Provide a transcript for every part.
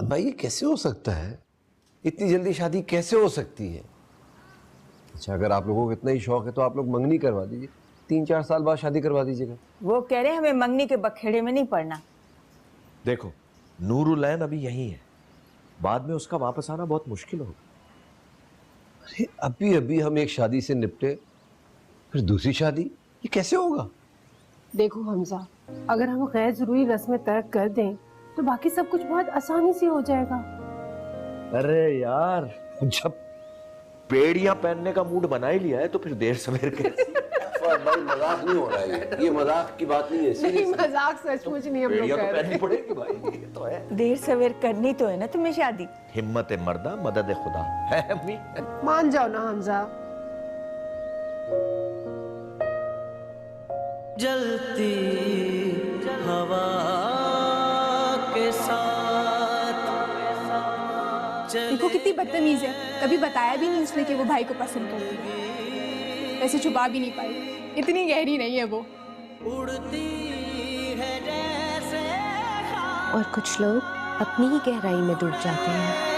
भाई ये कैसे हो सकता है? इतनी जल्दी शादी कैसे हो सकती है? अच्छा, अगर आप लोगों को इतना ही शौक है तो आप लोग मंगनी करवा दीजिए, 3-4 साल बाद शादी करवा दीजिएगा। वो कह रहे हैं हमें मंगनी के बखेड़े में नहीं पड़ना। देखो, नूरुलैन अभी यहीं है, बाद में उसका वापस आना बहुत मुश्किल होगा। अरे अभी अभी हम एक शादी से निपटे, फिर दूसरी शादी, ये कैसे होगा? देखो हमजा, अगर हम गैर जरूरी रस्में तर्क कर दें तो बाकी सब कुछ बहुत आसानी से हो जाएगा। अरे यार, जब पेड़ियां पहनने का मूड बना ही लिया है तो फिर देर सवेर कैसे? भाई मजाक नहीं हो रहा है, ये मजाक की बात नहीं है। नहीं, मजाक सचमुच नहीं हम लोग पेड़ियां कर तो रहे। पहननी पड़ेगी भाई, ये तो है। देर सवेर करनी तो है ना तुम्हें शादी। हिम्मत मर्दा मदद खुदा है अम्मी। मान जाओ ना हमजा। जलती हवा के साथ। देखो कितनी बदतमीज है, कभी बताया भी नहीं उसने कि वो भाई को पसंद करती है, वैसे छुपा भी नहीं पाई, इतनी गहरी नहीं है वो। उड़ती है जैसे और कुछ लोग अपनी ही गहराई में डूब जाते हैं।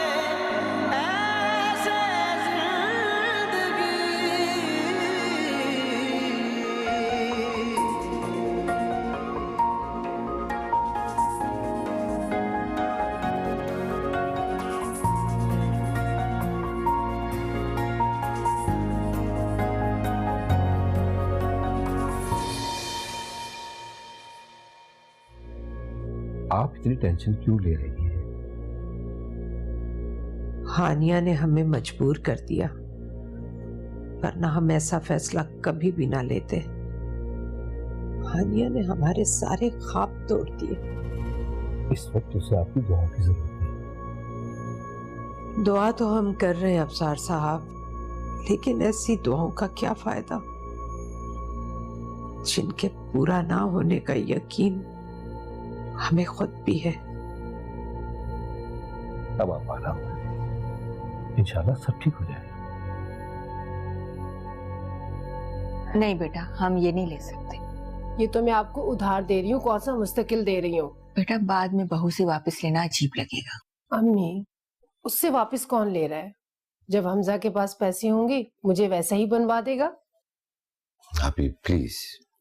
आप इतनी टेंशन क्यों ले रही हैं? हानिया ने हमें मजबूर कर दिया, वरना हम ऐसा फैसला कभी भी ना लेते। हानिया ने हमारे सारे ख्वाब तोड़ दिए। इस वक्त उसे आपकी दुआ की जरूरत है। दुआ तो हम कर रहे हैं अफसार साहब, लेकिन ऐसी दुआओं का क्या फायदा जिनके पूरा ना होने का यकीन हमें खुद भी है। अब आप आराम करें, इंशाल्लाह सब ठीक हो जाएगा। नहीं बेटा, हम ये नहीं ले सकते। ये तो मैं आपको उधार दे रही हूँ, कौन सा मुस्तकिल दे रही हूँ। बेटा बाद में बहू से वापस लेना अजीब लगेगा। अम्मी, उससे वापस कौन ले रहा है? जब हमजा के पास पैसे होंगे मुझे वैसा ही बनवा देगा। अभी प्लीज,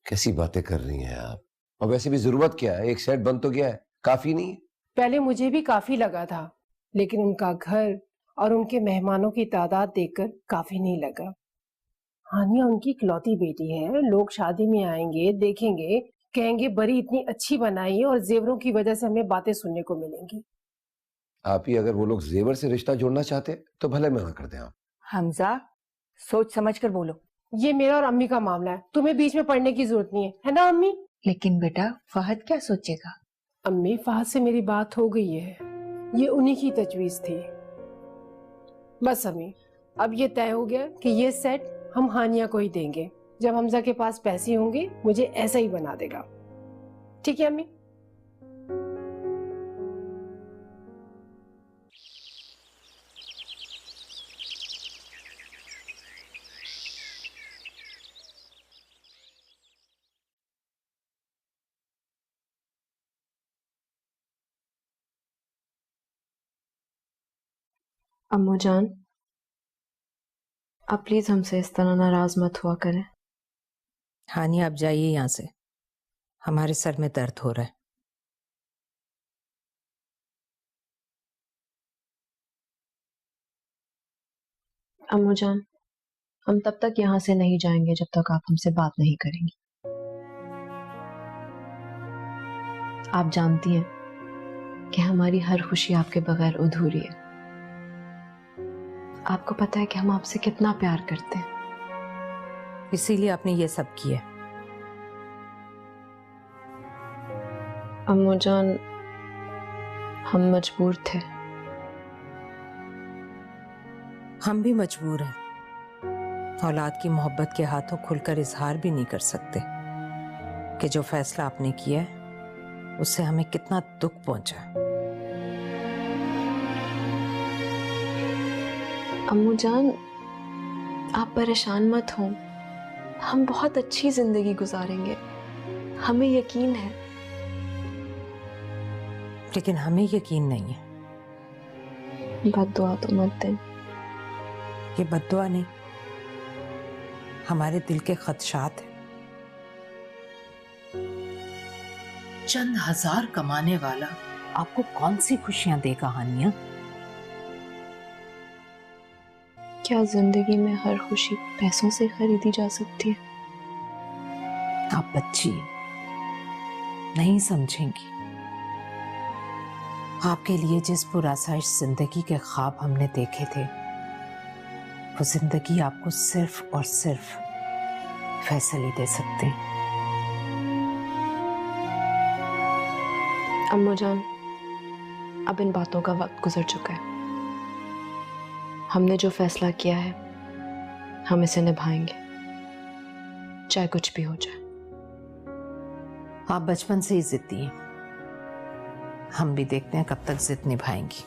कैसी बातें कर रही हैं आप? और वैसे भी जरूरत क्या है, एक सेट बन तो गया है, काफी नहीं है? पहले मुझे भी काफी लगा था, लेकिन उनका घर और उनके मेहमानों की तादाद देखकर काफी नहीं लगा। हानिया उनकी इकलौती बेटी है, लोग शादी में आएंगे, देखेंगे, कहेंगे बड़ी इतनी अच्छी बनाई है, और जेवरों की वजह से हमें बातें सुनने को मिलेंगी। आप ही अगर वो लोग जेवर से रिश्ता जोड़ना चाहते तो भले मना कर दें आप। हमजा, सोच समझ कर बोलो। ये मेरा और अम्मी का मामला है, तुम्हें बीच में पड़ने की जरूरत नहीं है ना अम्मी? लेकिन बेटा फहद क्या सोचेगा? अम्मी, फहद से मेरी बात हो गई है, ये उन्हीं की तजवीज थी। बस अम्मी, अब ये तय हो गया कि ये सेट हम हानिया को ही देंगे। जब हमजा के पास पैसे होंगे मुझे ऐसा ही बना देगा। ठीक है अम्मी? अम्मू जान, आप प्लीज हमसे इस तरह नाराज मत हुआ करें। हानिया आप जाइए यहाँ से, हमारे सर में दर्द हो रहा है। अम्मू जान, हम तब तक यहाँ से नहीं जाएंगे जब तक आप हमसे बात नहीं करेंगी। आप जानती हैं कि हमारी हर खुशी आपके बगैर अधूरी है। आपको पता है कि हम आपसे कितना प्यार करते हैं, इसीलिए आपने ये सब किया। अम्मू जान, हम मजबूर थे। हम भी मजबूर हैं। औलाद की मोहब्बत के हाथों खुलकर इजहार भी नहीं कर सकते कि जो फैसला आपने किया है उससे हमें कितना दुख पहुंचा। अम्मू जान, आप परेशान मत हो, हम बहुत अच्छी जिंदगी गुजारेंगे, हमें यकीन है। लेकिन हमें यकीन नहीं है बद्दुआ तो मत दें। ये बद्दुआ नहीं, हमारे दिल के खदशात हैं। चंद हजार कमाने वाला आपको कौन सी खुशियां देगा हानिया? क्या जिंदगी में हर खुशी पैसों से खरीदी जा सकती है? आप बच्ची नहीं समझेंगी। आपके लिए जिस पुरासाइश जिंदगी के ख्वाब हमने देखे थे, वो जिंदगी आपको सिर्फ और सिर्फ फैसल ही दे सकते हैं। अम्मू जान, अब इन बातों का वक्त गुजर चुका है। हमने जो फैसला किया है हम इसे निभाएंगे, चाहे कुछ भी हो जाए। आप बचपन से ही जिद्दी हैं, हम भी देखते हैं कब तक जिद निभाएंगी।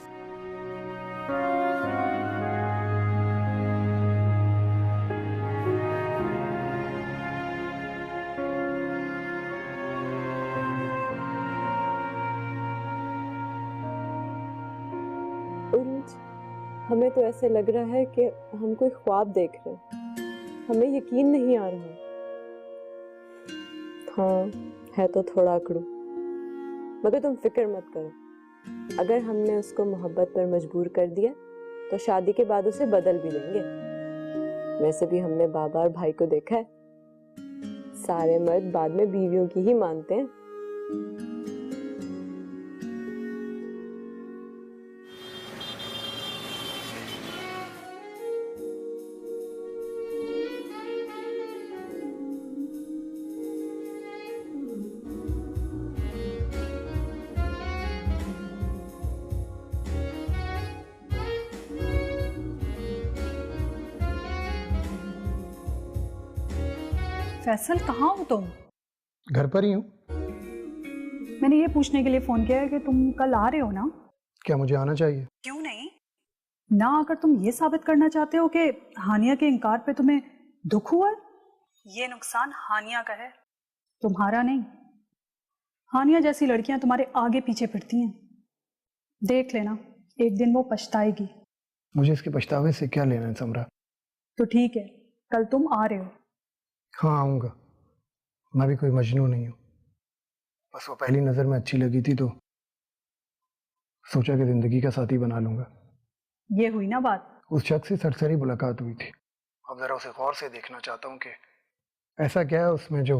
हमें तो ऐसे लग रहा है कि हम कोई ख्वाब देख रहे हैं, हमें यकीन नहीं आ रहा। हाँ, है तो थोड़ा अकड़ू, मगर तुम फिक्र मत करो। अगर हमने उसको मोहब्बत पर मजबूर कर दिया तो शादी के बाद उसे बदल भी देंगे। वैसे भी हमने बाबा और भाई को देखा है, सारे मर्द बाद में बीवियों की ही मानते हैं। फैसल, कहाँ हो तुम? घर पर ही हूँ। मैंने ये पूछने के लिए फोन किया है कि तुम कल आ रहे हो ना? क्या मुझे आना चाहिए? क्यों नहीं? ना अगर तुम ये साबित करना चाहते हो कि हानिया के इनकार पे तुम्हें दुख हुआ है, ये नुकसान हानिया का है, तुम्हारा नहीं। हानिया जैसी लड़कियां तुम्हारे आगे पीछे फिरती हैं, देख लेना एक दिन वो पछताएगी। मुझे इसके पछतावे से क्या लेना है समरा? तो ठीक है, कल तुम आ रहे हो? हाँ आऊँगा, मैं भी कोई मजनू नहीं हूँ। बस वो पहली नज़र में अच्छी लगी थी तो सोचा कि जिंदगी का साथी बना लूंगा। ये हुई ना बात। उस शख्स से सरसरी मुलाकात हुई थी, अब जरा उसे गौर से देखना चाहता हूँ कि ऐसा क्या है उसमें जो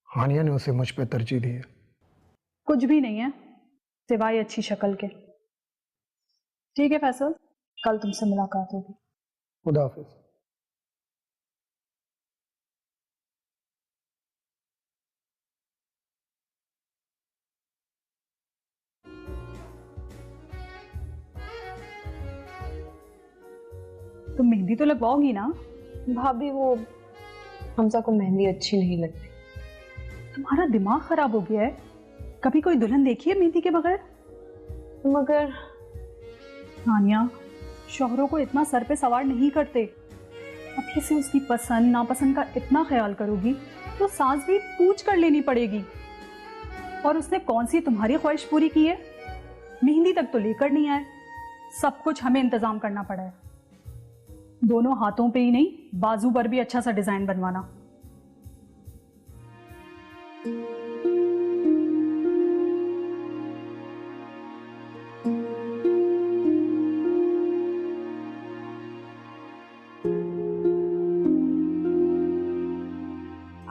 हानिया ने उसे मुझ पर तरजीह दी है। कुछ भी नहीं है सिवाय अच्छी शक्ल के। ठीक है फैसल, कल तुमसे मुलाकात होगी। खुदा हाफिज। तुम मेहंदी तो लगवाओगी ना? भाभी, वो हमजा को मेहंदी अच्छी नहीं लगती। तुम्हारा दिमाग खराब हो गया है? कभी कोई दुल्हन देखी है मेहंदी के बगैर? मगर हानिया, शौहरों को इतना सर पे सवार नहीं करते। अभी से उसकी पसंद नापसंद का इतना ख्याल करोगी तो सांस भी पूछ कर लेनी पड़ेगी। और उसने कौन सी तुम्हारी ख्वाहिश पूरी की है? मेहंदी तक तो लेकर नहीं आए, सब कुछ हमें इंतजाम करना पड़ा है। दोनों हाथों पे ही नहीं, बाजू पर भी अच्छा सा डिजाइन बनवाना।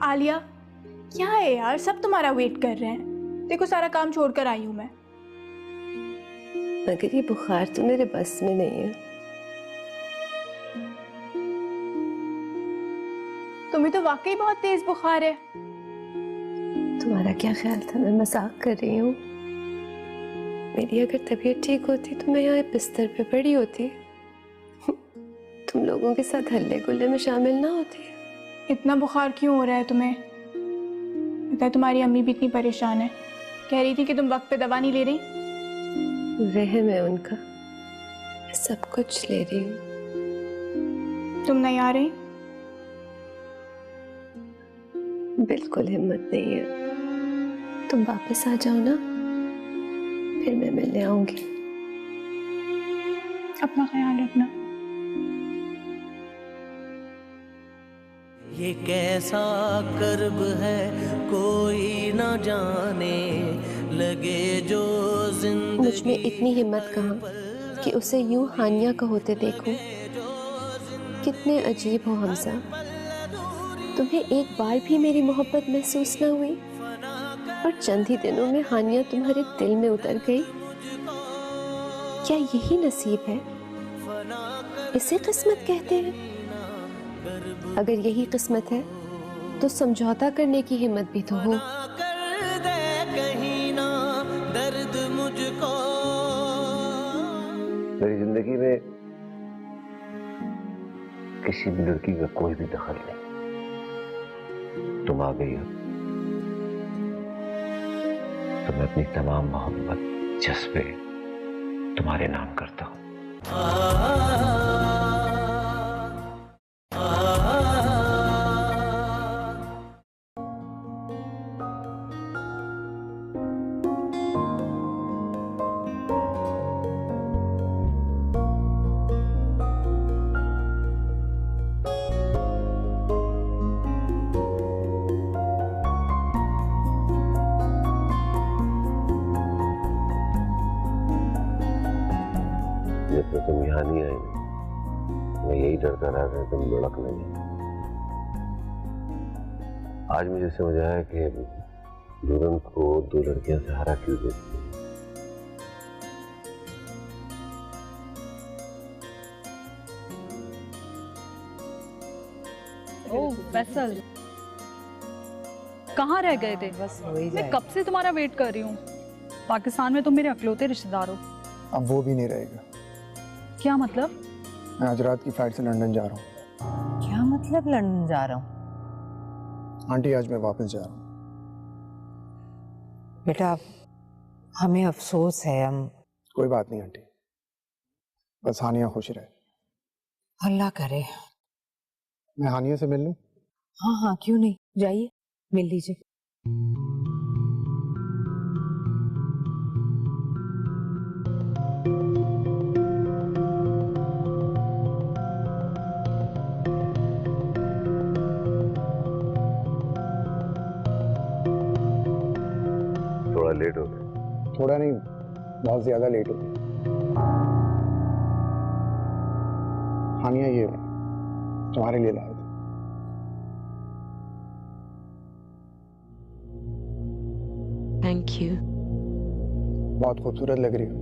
आलिया, क्या है यार, सब तुम्हारा वेट कर रहे हैं। देखो सारा काम छोड़कर आई हूं मैं। मगर ये बुखार तो मेरे बस में नहीं है। तुम्हें तो वाकई बहुत तेज बुखार है। तुम्हारा क्या ख्याल था मैं मजाक कर रही हूँ? मेरी अगर तबीयत ठीक होती तो मैं यहाँ बिस्तर पे पड़ी होती, तुम लोगों के साथ हल्ले गुल्ले में शामिल ना होती। इतना बुखार क्यों हो रहा है तुम्हें? पता है तुम्हारी अम्मी भी इतनी परेशान है, कह रही थी कि तुम वक्त पे दवा नहीं ले रही। रहम है उनका, मैं सब कुछ ले रही हूँ। तुम नहीं आ रही? बिल्कुल हिम्मत नहीं है। तुम वापस आ जाओ ना, फिर मैं मिलने आऊंगी। अपना ख्याल रखना। ये कैसा कर्ब है कोई न जाने, लगे जो जिंदगी मुझ में इतनी हिम्मत कहाँ कि उसे यूं हानिया का होते देखूं। कितने अजीब हो हमजा, तुम्हें एक बार भी मेरी मोहब्बत महसूस न हुई और चंद ही दिनों में हानिया तुम्हारे दिल में उतर गई। क्या यही नसीब है? इसे किस्मत कहते हैं? अगर यही किस्मत है तो समझौता करने की हिम्मत भी तो हो। कर दे कहीं ना दर्द मुझको। मेरी जिंदगी में किसी भी लड़की का कोई भी दखल नहीं। तुम आ गई हो तो मैं अपनी तमाम मोहब्बत जज्बे तुम्हारे नाम करता हूं। जब तक तुम यहाँ नहीं आए मैं यही डरता रहा था तुम लुढ़क नहीं। आज मुझे समझ आया कि दुल्हन को दो लड़कियां सहारा क्यों देती हैं। ओह फैसल, कहाँ रह गए थे? बस हो ही मैं जाए। कब से तुम्हारा वेट कर रही हूँ। पाकिस्तान में तुम मेरे अकलौते रिश्तेदार हो। अब वो भी नहीं रहेगा। क्या मतलब? मैं आज रात की फ्लाइट से लंदन जा रहा हूँ। क्या मतलब लंदन जा रहा हूँ? आंटी आज मैं वापस जा रहा हूँ। बेटा हमें अफसोस है, हम कोई बात नहीं आंटी, बस हानिया खुश रहे। अल्लाह करे। मैं हानिया से मिल लूं? हाँ हाँ क्यों नहीं, जाइए मिल लीजिए। थोड़ा लेट हो गया। थोड़ा नहीं, बहुत ज्यादा लेट हो गया। हानिया ये तुम्हारे लिए लाए थे। Thank you. बहुत खूबसूरत लग रही हो।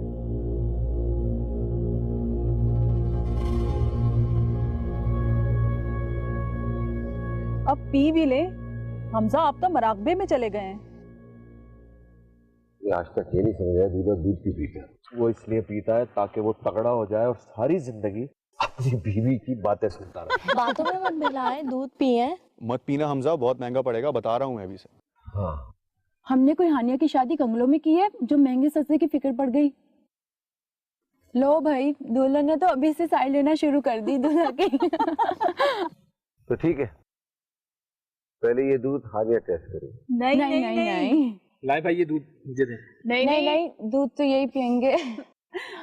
अब पी भी ले। हमजा आप तो मराकबे में चले गए हैं। ये आज तक ये नहीं समझा दूध क्यों पीता है। वो इसलिए पीता है ताकि वो तगड़ा हो जाए और सारी जिंदगी अपनी बीवी की बातें सुनता रहे। बातों में मत मिलाए, दूध पिए। मत पीना हमजा, बहुत महंगा पड़ेगा, बता रहा हूँ मैं अभी से। हाँ हमने कोई हानिया की शादी कंगलों में की है जो महंगे सस्ते की फिक्र पड़ गई। लो भाई, दुल्हन ने तो अभी से साइड लेना शुरू कर दी दूल्हा की। तो ठीक है, पहले ये दूध हानिया टेस्ट करो। नहीं नहीं नहीं, नहीं। लाए भाई ये दूध मुझे दे। नहीं नहीं नहीं, दूध तो यही पियेंगे।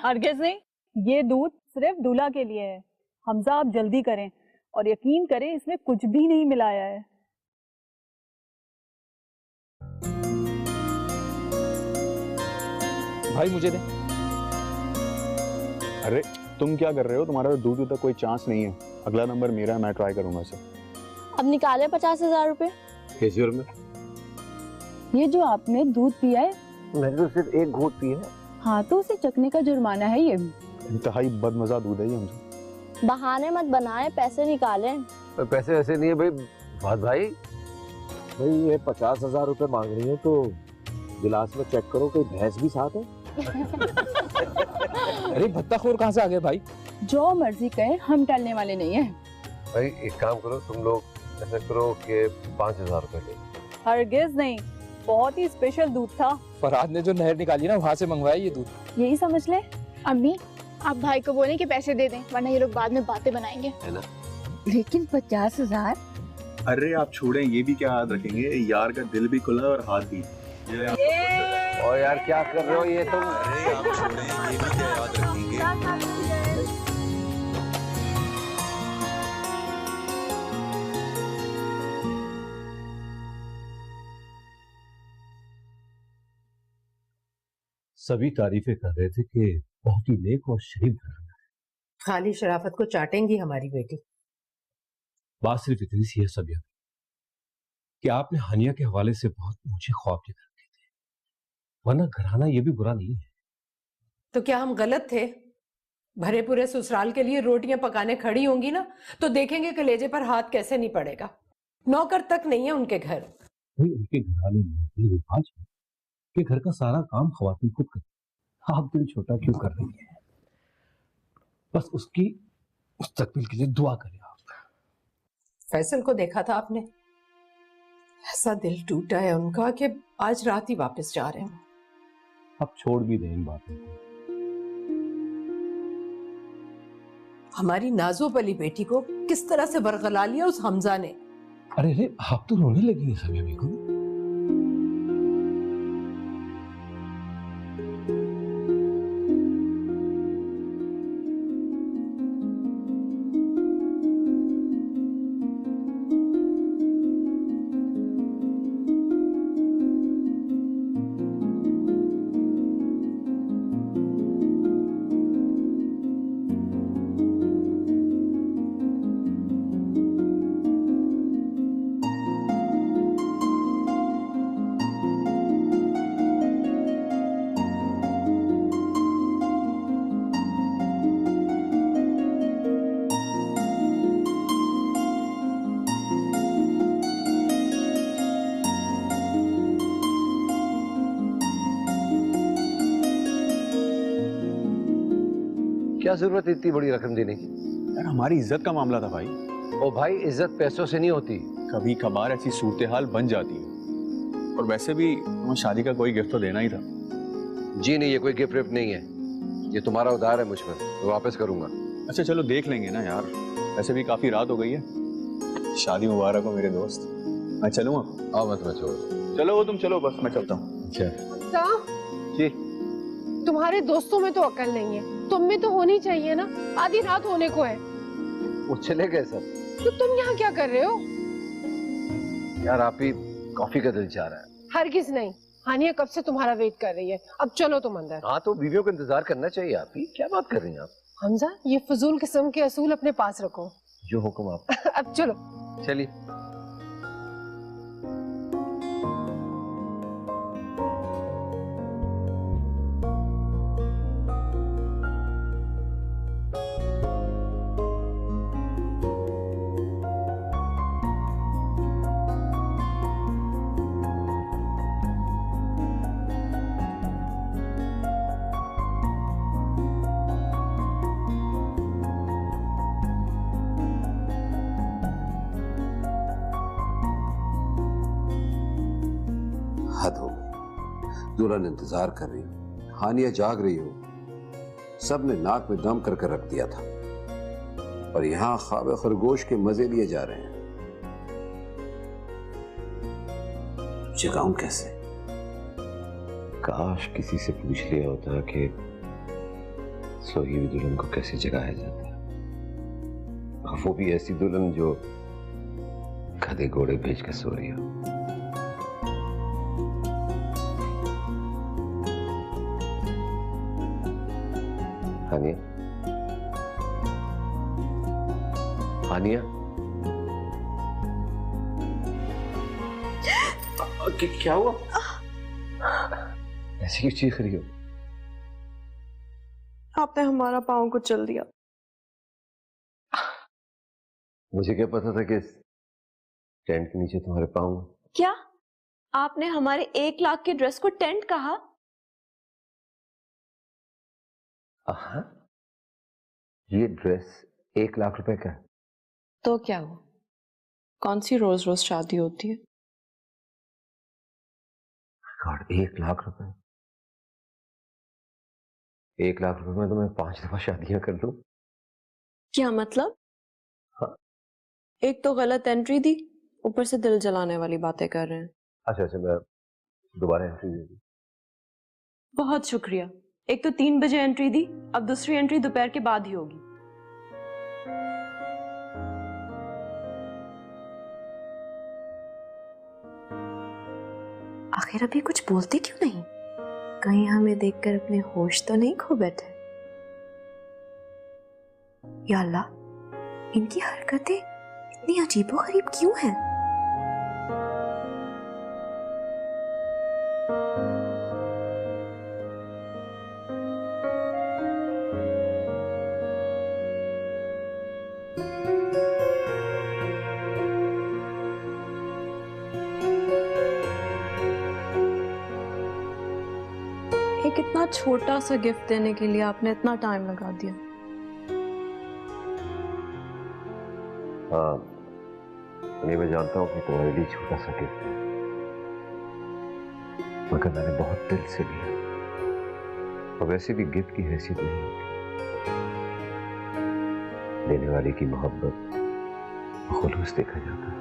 हरगिज़ नहीं, ये दूध सिर्फ दूल्हा के लिए है। हमजा आप जल्दी करें और यकीन करें इसमें कुछ भी नहीं मिलाया है। भाई मुझे दे। अरे तुम क्या कर रहे हो, तुम्हारा दूध तक कोई चांस नहीं है। अगला नंबर मेरा है, मैं ट्राई करूंगा इसे। अब निकाले 50,000 रुपए। कैसे में? ये जो आपने दूध पिया है, मैंने तो सिर्फ एक घूंट पी है। हाँ तो उसे चखने का जुर्माना है ये। इंतहाई बदमजा दूध है ये हमसे। बहाने मत बनाए, पैसे निकालें। पैसे वैसे नहीं है भाई। बहुत भाई ये 50,000 रुपए मांग रही है तो गिलास में चेक करो कोई भैंस भी साथ है। अरे भत्ताखोर कहाँ से आ गए भाई? जो मर्जी कहे, हम टालने वाले नहीं है। भाई एक काम करो, तुम लोग ऐसा करो कि 5,000 रुपए दे। हरगिज़ नहीं, बहुत ही स्पेशल दूध था। फरहाद ने जो नहर निकाली ना वहाँ से मंगवाया ये दूध। यही समझ ले। अम्मी आप भाई को बोलें कि पैसे दे दें, वरना ये लोग बाद में बातें बनाएंगे। है ना? लेकिन 50,000। अरे आप छोड़ें, ये भी क्या याद रखेंगे, यार का दिल भी खुला और हाथ भी। और यार क्या कर रहे हो ये तुम? अरे आप छोड़ें, ये भी क्या याद रखेंगे। सभी तारीफें कर रहे थे कि बहुत ही नेक और शरीफ घर है। खाली शराफत को चाटेंगी हमारी बेटी। बात सिर्फ इतनी सी है सबिया कि आपने हानिया के हवाले से बहुत ऊंचे ख्वाब लेकर रखे थे, वरना घराना ये भी बुरा नहीं है। तो क्या हम गलत थे? भरे पूरे ससुराल के लिए रोटियां पकाने खड़ी होंगी ना तो देखेंगे कलेजे पर हाथ कैसे नहीं पड़ेगा। नौकर तक नहीं है उनके घर। भाई उनके घराने में ये रिवाज है कि घर का सारा काम खवातीन खुद करती। आप दिल छोटा क्यों कर रही हैं? बस उसकी मुस्तकबिल के लिए दुआ करें आप। फैसल को देखा था आपने? ऐसा दिल टूटा है उनका कि आज रात ही वापस जा रहे हैं। अब छोड़ भी दें इन बातों को। हमारी नाजुक वाली बेटी को किस तरह से बरगला लिया उस हमजा ने। अरे रे आप तो रोने लगी हैं सबिया बेगम। क्या जरूरत है इतनी बड़ी रकम देने की? यार हमारी इज्जत का मामला था भाई। ओ भाई, इज्जत पैसों से नहीं होती। कभी कभार ऐसी सूरत हाल बन जाती है। और वैसे भी तुम्हें शादी का कोई गिफ्ट तो देना ही था। जी नहीं, ये कोई गिफ्ट विफ्ट नहीं है, ये तुम्हारा उधार है मुझ पर, तो वापस करूंगा। अच्छा चलो देख लेंगे ना यार, वैसे भी काफी रात हो गई है। शादी मुबारक हो मेरे दोस्त। मैं चलूंगा? आओ मत, मैं छोड़। चलो वो तुम चलो, बस मैं चलता हूँ। अच्छा जी। तुम्हारे दोस्तों में तो अकल नहीं है, तुम में तो होनी चाहिए ना। आधी रात होने को है। वो चले गए सब। तो तुम यहाँ क्या कर रहे हो? यार आप ही कॉफी का दिल चाह रहा है। हरगिज नहीं, हानिया कब से तुम्हारा वेट कर रही है। अब चलो तुम अंदर। हाँ तो बीवियों को इंतजार करना चाहिए। आप ही क्या बात कर रही हैं आप? हमजा, ये फजूल किस्म के असूल अपने पास रखो। जो हुक्म आप। अब चलो। चलिए। हद हो गई। दुल्हन इंतजार कर रही हो, हानिया जाग रही हो, सब ने नाक में दम करके रख दिया था और यहां ख्वाब खरगोश के मजे लिए जा रहे हैं। जगाऊं कैसे? काश किसी से पूछ लिया होता कि सोई हुई दुल्हन को कैसे जगाया जाता है, वो भी ऐसी दुल्हन जो गधे घोड़े बेच के सो रही हो। हानिया, हानिया, क्या हुआ? ऐसी क्यों चीख रही हो? आपने हमारा पाँव कुचल दिया। मुझे क्या पता था कि इस टेंट के नीचे तुम्हारे पाँव। क्या आपने हमारे 1 लाख की ड्रेस को टेंट कहा? हाँ, ये ड्रेस 1 लाख रुपए का है। तो क्या हुआ? कौन सी रोज रोज शादी होती है? गॉड, 1 लाख रुपए। 1 लाख रुपए में तो मैं 5 दफा शादियां कर लूं। क्या मतलब? हाँ। एक तो गलत एंट्री दी, ऊपर से दिल जलाने वाली बातें कर रहे हैं। अच्छा अच्छा, मैं दोबारा एंट्री दे दी। बहुत शुक्रिया। एक तो 3 बजे एंट्री दी, अब दूसरी एंट्री दोपहर के बाद ही होगी। आखिर अभी कुछ बोलती क्यों नहीं? कहीं हमें देखकर अपने होश तो नहीं खो बैठे? या अल्लाह, इनकी हरकतें इतनी अजीबोगरीब क्यों हैं? एक इतना छोटा सा गिफ्ट देने के लिए आपने इतना टाइम लगा दिया। हाँ, मैं जानता हूँ कि तुम्हारे लिए छोटा सा गिफ्ट है, मगर मैंने बहुत दिल से लिया। और वैसे भी गिफ्ट की हैसियत नहीं होती, देने वाले की मोहब्बत खुलूस देखा जाता है।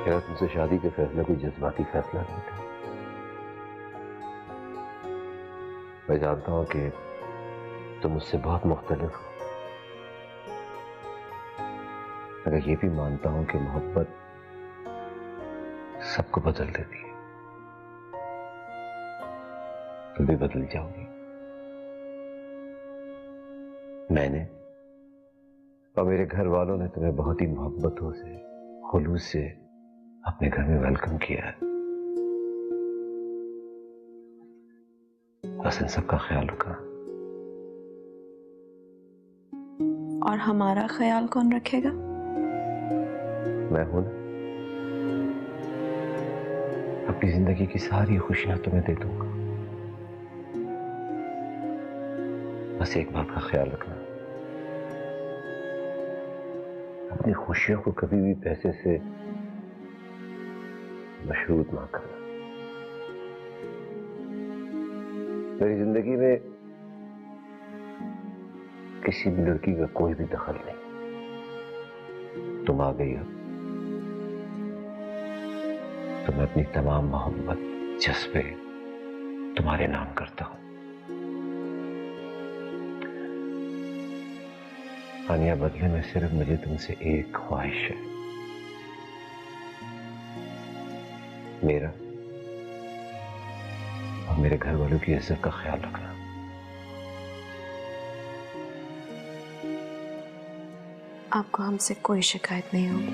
क्या तुमसे शादी के फैसले कोई जज्बाती फैसला नहीं था? मैं जानता हूं कि तुम मुझसे बहुत मुख्तलिफ हो, मगर ये भी मानता हूं कि मोहब्बत सबको बदल देती है। तुम भी बदल जाओगी। मैंने और मेरे घर वालों ने तुम्हें बहुत ही मोहब्बतों से, खुलूस से अपने घर में वेलकम किया है। बस इन सबका ख्याल रखना। और हमारा ख्याल कौन रखेगा? मैं हूं ना। अपनी जिंदगी की सारी खुशियां तुम्हें दे दूंगा। बस एक बात का ख्याल रखना, अपनी खुशियों को कभी भी पैसे से मशरूत ना करना। मेरी जिंदगी में किसी भी लड़की का कोई भी दखल नहीं। तुम आ गई हो तो मैं अपनी तमाम मोहब्बत, जज्बे तुम्हारे नाम करता हूं। हानिया, बदले में सिर्फ मुझे तुमसे एक ख्वाहिश है, मेरा और मेरे घर वालों की इज्जत का ख्याल रखना। आपको हमसे कोई शिकायत नहीं होगी।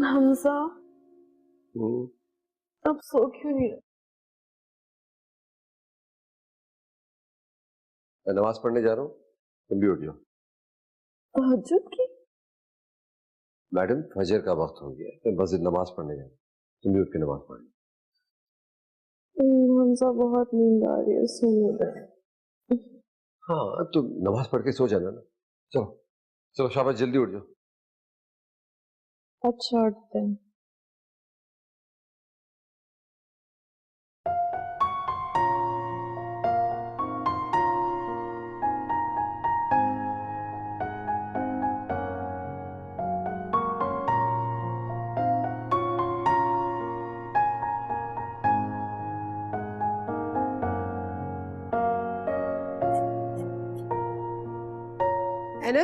हमजा, अब सो क्यों नहीं? मैं नमाज पढ़ने जा रहा हूँ, तुम भी उठ जाओ। तहज्जुद की? मैडम, फजर का वक्त हो गया, मैं मस्जिद नमाज पढ़ने जा रहा हूँ, तुम भी उठ के नमाज पढ़ लो। हमजा, बहुत नींद आ रही है, सोने दे। हाँ, तुम नमाज पढ़ के सो जाना ना। चलो चलो, शाबाश, जल्दी उठ जाओ। अच्छा, उठते हैं।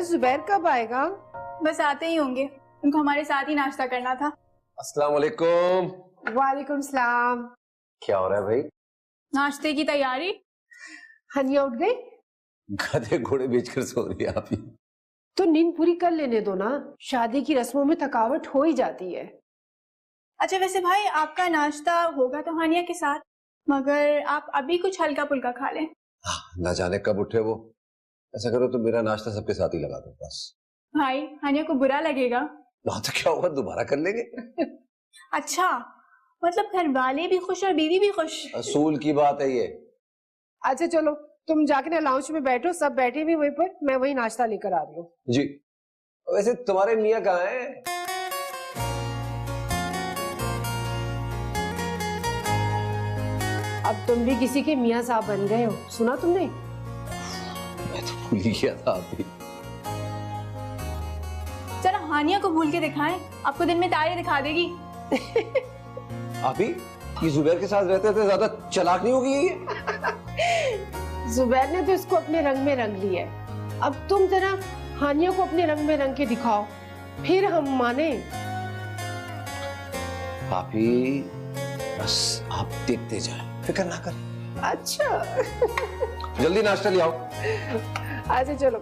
जुबैर कब आएगा? बस आते ही होंगे, उनको हमारे साथ ही नाश्ता करना था। अस्सलाम वालेकुम। वालेकुम सलाम। क्या हो रहा है भाई? नाश्ते की तैयारी। हनिया उठ गई? गधे घोड़े बेचकर सो रही है आप ही। तो नींद पूरी कर लेने दो ना, शादी की रस्मों में थकावट हो ही जाती है। अच्छा, वैसे भाई आपका नाश्ता होगा तो हानिया के साथ, मगर आप अभी कुछ हल्का पुल्का खा लें। ना जाने कब उठे वो। ऐसा करो तो मेरा नाश्ता सबके साथ ही लगा दो बस। भाई, हानिया को बुरा लगेगा। ना तो क्या होगा, दोबारा कर लेंगे। अच्छा, मतलब घर वाले भी खुश और बीवी भी खुश। असूल की बात है ये। अच्छा चलो, तुम जाके ना लाउंज में बैठो, सब बैठे भी वहीं पर, मैं वही नाश्ता लेकर आ रही हूँ। जी। वैसे तुम्हारे मियाँ कहाँ हैं? अब तुम भी किसी के मियाँ साहब बन गए हो, सुना तुमने? मैं तो भूल ही गया था अभी। जरा हानिया को भूल के दिखाएं, आपको दिन में तारे दिखा देगी। अभी ये जुबैर के साथ रहते थे, ज्यादा चालाक नहीं होगी ये? जुबैर ने तो इसको अपने रंग में रंग लिया है, अब तुम जरा हानिया को अपने रंग में रंग के दिखाओ, फिर हम माने। भाभी बस आप देखते जाए, फिक्र ना करें। अच्छा। जल्दी नाश्ता ले आओ। अच्छा चलो,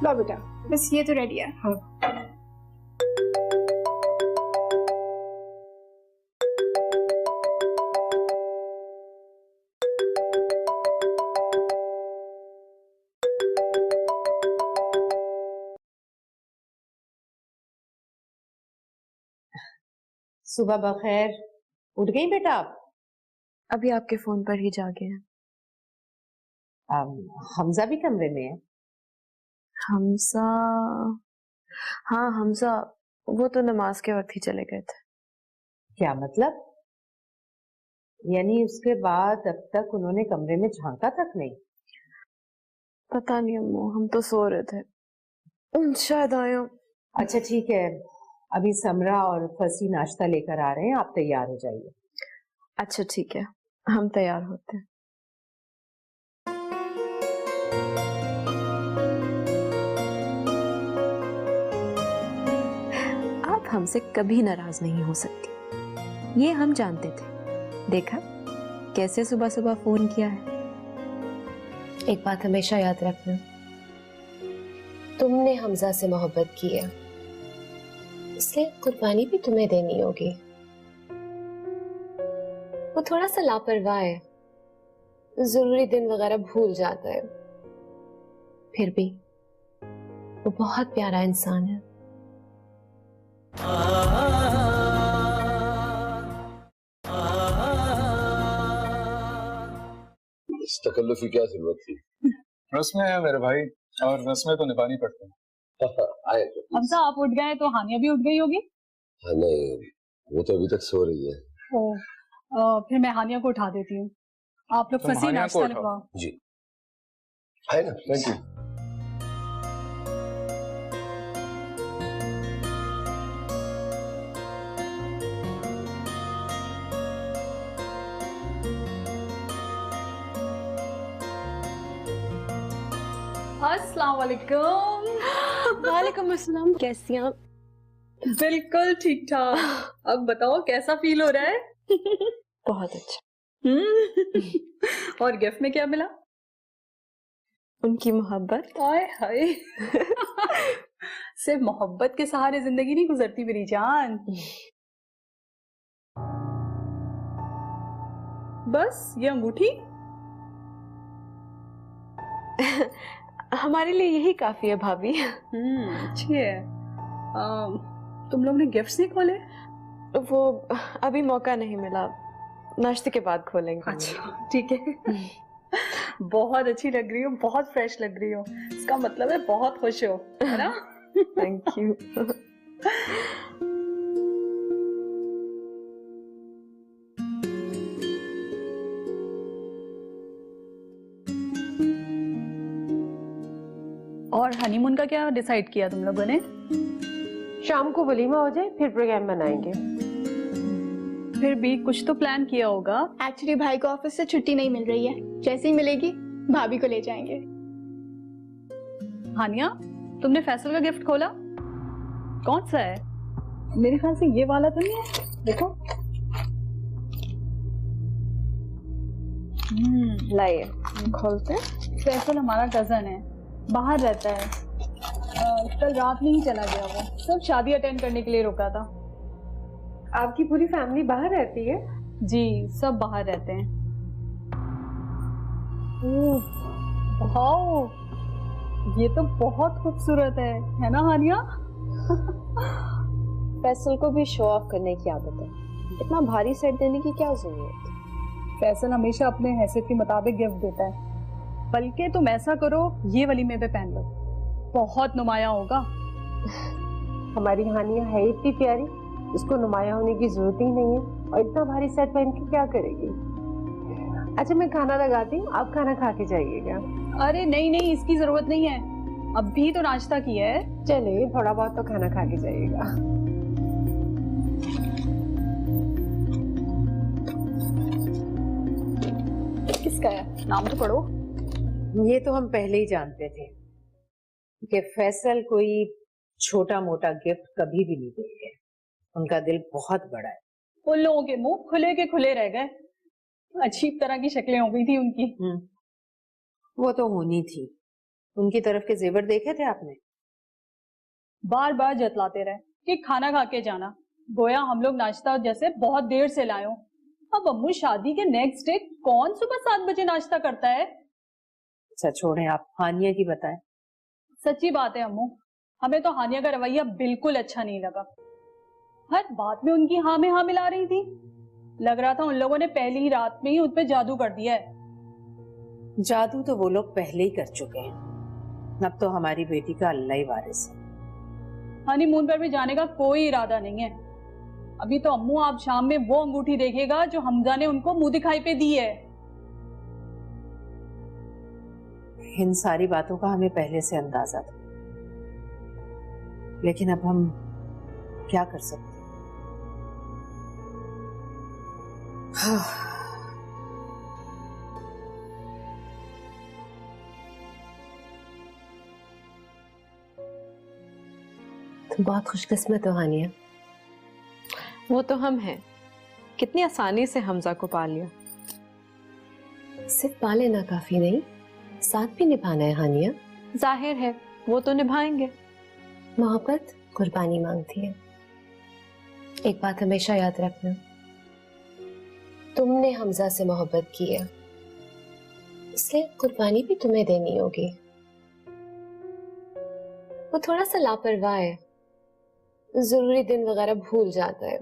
लो बेटा, बस ये तो रेडी है। हाँ। सुबह बखैर। उठ गई बेटा आप? अभी आपके फोन पर ही जागे हैं। हमजा भी कमरे में है? हमजा, हाँ हमजा, वो तो नमाज के वक्त ही चले गए थे। क्या मतलब? यानी उसके बाद अब तक उन्होंने कमरे में झांका तक नहीं? पता नहीं अम्मू, हम तो सो रहे थे, शायद आया। अच्छा ठीक है, अभी समरा और फसी नाश्ता लेकर आ रहे हैं, आप तैयार हो जाइए। अच्छा ठीक है, हम तैयार होते हैं। आप हमसे कभी नाराज नहीं हो सकती, ये हम जानते थे। देखा कैसे सुबह सुबह फोन किया है। एक बात हमेशा याद रखना, तुमने हमजा से मोहब्बत की है, इसलिए कुर्बानी भी तुम्हें देनी होगी। वो थोड़ा सा लापरवाह है, जरूरी दिन वगैरह भूल जाता है, फिर भी वो बहुत प्यारा इंसान है। इस तकल्लुफ की क्या जरूरत थी? रस्में हैं मेरे भाई, और रस्में तो निभानी पड़ती हैं। हमजा आप उठ गए तो हानिया भी उठ गई होगी? हाँ नहीं, वो तो अभी तक सो रही है। फिर मैं हानिया को उठा देती हूँ, आप लोग फसी नाश्ता लगवाओ। जी है ना, थैंक यू। अस्सलाम वालेकुम। वालेकुम अस्सलाम, कैसी हैं आप? बिल्कुल ठीक ठाक। अब बताओ कैसा फील हो रहा है? बहुत अच्छा। और गिफ्ट में क्या मिला? उनकी मोहब्बत। हाय हाय। सिर्फ मोहब्बत के सहारे जिंदगी नहीं गुजरती मेरी जान। बस ये अंगूठी? हमारे लिए यही काफी है भाभी। अच्छी है। तुम लोग ने गिफ्ट्स नहीं खोले? वो अभी मौका नहीं मिला, नाश्ते के बाद खोलेंगे। अच्छा ठीक है। बहुत अच्छी लग रही हो, बहुत फ्रेश लग रही हो, इसका मतलब है बहुत खुश हो, है ना? Thank you. और हनीमून का क्या डिसाइड किया तुम लोगों ने? शाम को वलीमा हो जाए फिर प्रोग्राम बनाएंगे। फिर भी कुछ तो प्लान किया होगा। एक्चुअली भाई को ऑफिस से छुट्टी नहीं मिल रही है, जैसे ही मिलेगी भाभी को ले जाएंगे। हानिया, तुमने फैसल का गिफ्ट खोला? कौन सा है? मेरे ख्याल से ये वाला तो नहीं है, देखो। लाइए खोलते हैं। फैसल हमारा कजन है, बाहर रहता है, कल रात में ही चला गया। वो सब शादी अटेंड करने के लिए रुका था। आपकी पूरी फैमिली बाहर रहती है? जी सब बाहर रहते हैं। वाओ, ये तो बहुत खूबसूरत है ना हानिया? फैसल को भी शो ऑफ करने की आदत है, इतना भारी सेट देने की क्या जरूरत है? फैसल हमेशा अपने हैसियत के मुताबिक गिफ्ट देता है। बल्कि तुम ऐसा करो, ये वलीमे पे पहन लो, बहुत नुमाया होगा। हमारी हानिया है इतनी प्यारी, उसको नुमाया होने की जरूरत ही नहीं है, और इतना भारी सेट पहन के क्या करेगी। अच्छा मैं खाना लगाती हूँ, आप खाना खा के जाइएगा। अरे नहीं नहीं, इसकी जरूरत नहीं है, अभी तो नाश्ता किया है। चलिए थोड़ा बहुत तो खाना खा के जाइएगा। किसका है, नाम तो पढ़ो। ये तो हम पहले ही जानते थे कि फैसल कोई छोटा मोटा गिफ्ट कभी भी नहीं देंगे, उनका दिल बहुत बड़ा है। उन लोगों के मुंह खुले के खुले रह गए, अजीब तरह की शक्लें हो गई थी उनकी। वो तो होनी थी। उनकी तरफ के जेवर देखे थे आपने? बार बार जतलाते रहे कि खाना खा के जाना, गोया हम लोग नाश्ता जैसे बहुत देर से लाए हो। अब अम्मू शादी के नेक्स्ट डे कौन सुबह 7 बजे नाश्ता करता है? सच छोड़े आप, हानिया की बताएं। सच्ची बात है अम्मू, हमें तो हानिया का रवैया बिल्कुल अच्छा नहीं लगा। हर बात में उनकी हाँ में हाँ मिला रही थी। लग रहा था उन लोगों ने पहली ही रात में ही उन पे जादू कर दिया है। जादू तो वो लोग पहले ही कर चुके हैं, अब तो हमारी बेटी का अल्लाह ही वारिस है। हनीमून पर भी जाने का कोई इरादा नहीं है। अभी तो अम्मू आप शाम में वो अंगूठी देखेगा जो हमजा ने उनको मुंह दिखाई पे दी है। इन सारी बातों का हमें पहले से अंदाजा था, लेकिन अब हम क्या कर सकते। तुम बहुत खुशकिस्मत हो हानिया। वो तो हम हैं, कितनी आसानी से हमजा को पा लिया। सिर्फ पा लेना काफी नहीं, साथ भी निभाना है हानिया। जाहिर है वो तो निभाएंगे। मोहब्बत कुर्बानी मांगती है। एक बात हमेशा याद रखना, तुमने हमजा से मोहब्बत की है, इसलिए कुर्बानी भी तुम्हें देनी होगी। वो थोड़ा सा लापरवाह है, जरूरी दिन वगैरह भूल जाता है,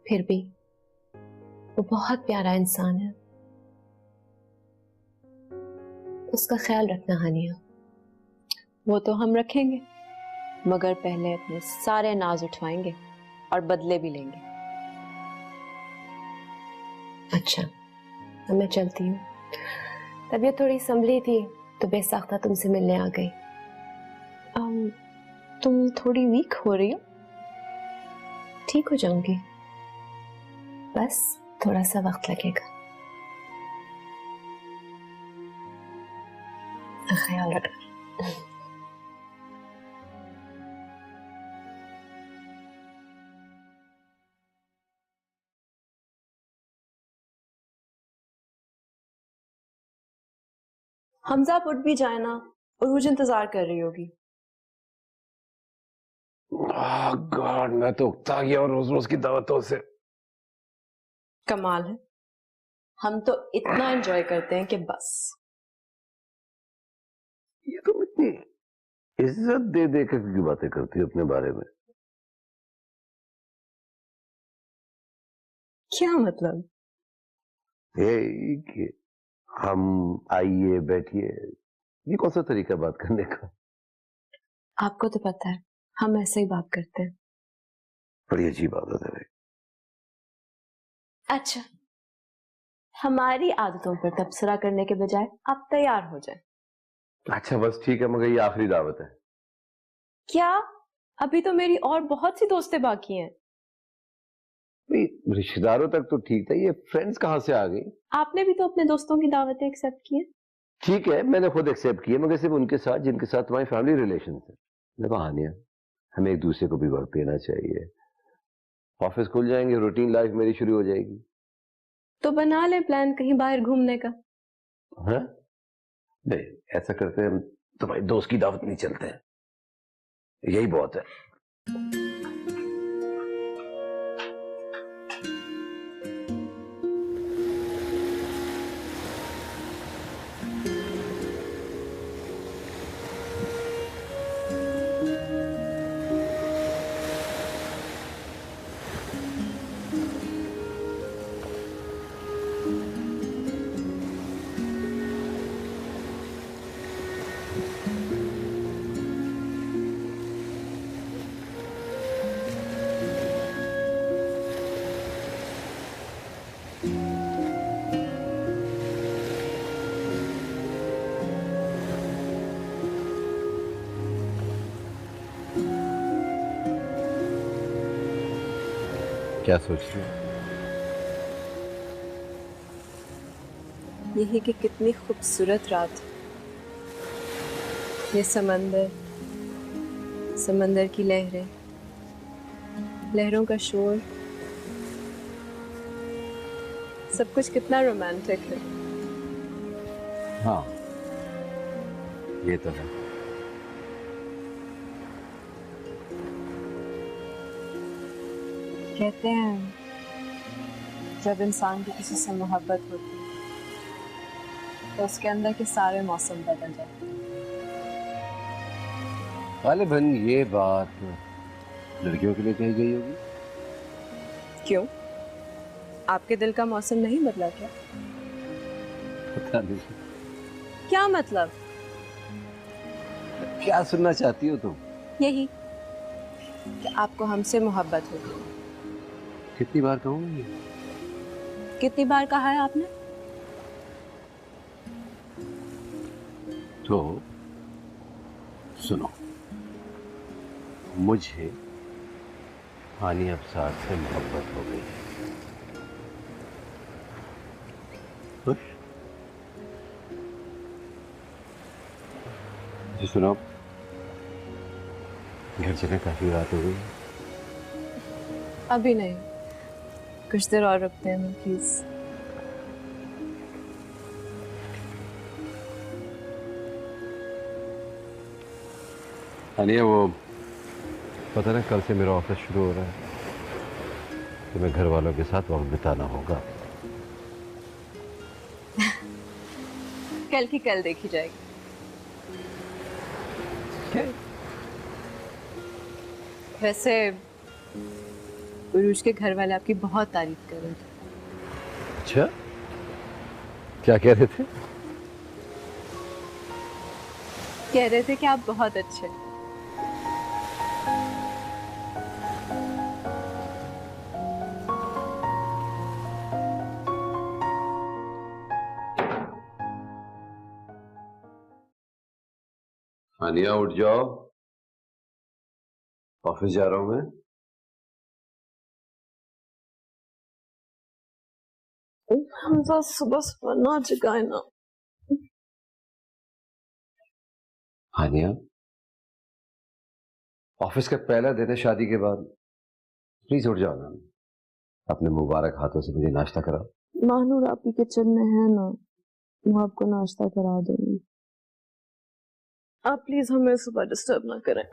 फिर भी वो बहुत प्यारा इंसान है। उसका ख्याल रखना हानिया। वो तो हम रखेंगे, मगर पहले अपने सारे नाज उठवाएंगे और बदले भी लेंगे। अच्छा अब मैं चलती हूँ, तबीयत थोड़ी संभली थी तो बेसाख्ता तुमसे मिलने आ गई। तुम थोड़ी वीक हो रही हो। ठीक हो जाऊंगी, बस थोड़ा सा वक्त लगेगा। ख्याल रखना। हमजा आप उठ भी जाए ना, और मुझे इंतजार कर रही होगी। गॉड, मैं तो उकता गया और रोज रोज की दावतों से। कमाल है, हम तो इतना एंजॉय करते हैं कि बस। ये तुम इतनी इज्जत दे दे कर की बातें करती हो अपने बारे में। क्या मतलब? ये कि हम आइए बैठिए, ये कौन सा तरीका बात करने का? आपको तो पता है हम ऐसे ही बात करते हैं। बड़ी अजीब आदत है भाई। अच्छा, हमारी आदतों पर तबसरा करने के बजाय आप तैयार हो जाए। अच्छा बस ठीक है, मगर ये आखिरी दावत है। क्या? अभी तो मेरी और बहुत सी दोस्तें बाकी हैं। रिश्तेदारों तक तो ठीक था, ये फ्रेंड्स कहाँ से आ गई? आपने भी तो अपने दोस्तों की दावतें एक्सेप्ट की हैं। ठीक है, मैंने खुद एक्सेप्ट किया, मगर सिर्फ उनके साथ जिनके साथ तुम्हारी फैमिली रिलेशन है। देखो हानिया, हमें एक दूसरे को भी वक्त देना चाहिए। ऑफिस खुल जाएंगे, रूटीन लाइफ मेरी शुरू हो जाएगी। तो बना ले प्लान कहीं बाहर घूमने का। हाँ नहीं, ऐसा करते हैं हम, तुम्हारी दोस्त की दावत नहीं चलते हैं, यही बहुत है। क्या सोच रही हो? यही कि कितनी खूबसूरत रात, ये समंदर, समंदर की लहरें, लहरों का शोर, सब कुछ कितना रोमांटिक है। हाँ, ये तो है। कहते हैं जब इंसान की किसी से मोहब्बत होती है तो उसके अंदर के सारे मौसम बदल जाते हैं। गालिबन ये बात लड़कियों के लिए कही गई होगी। क्यों? आपके दिल का मौसम नहीं बदला क्या? पता नहीं। क्या मतलब? क्या सुनना चाहती हो तुम? यही कि आपको हमसे मोहब्बत होती है। कितनी बार कहूँ ये? कितनी बार कहा है आपने? तो सुनो, मुझे हानिया अफसार से मोहब्बत हो गई है। खुश? जी सुनो, घर चले, काफी रात हो गई। अभी नहीं, कुछ देर और रुकते हैं ना प्लीज। हानिया, वो पता ना, कल से मेरा ऑफिस शुरू हो रहा है तो मैं घर वालों के साथ वक्त बिताना होगा। कल की कल देखी जाएगी। वैसे उरूज के घर वाले आपकी बहुत तारीफ कर रहे थे। अच्छा, क्या कह रहे थे? कह रहे थे कि आप बहुत अच्छे। हानिया, उठ जाओ, ऑफिस जा रहा हूं मैं। हमजा सुबह सुबह ना जगाए ना। हानिया, ऑफिस का पहला दिन है शादी के बाद, प्लीज उठ जाओ ना। अपने मुबारक हाथों से मुझे नाश्ता कराओ। मानूर आपकी किचन में है ना, मैं आपको नाश्ता करा दूंगी। आप प्लीज हमें सुबह डिस्टर्ब ना करें।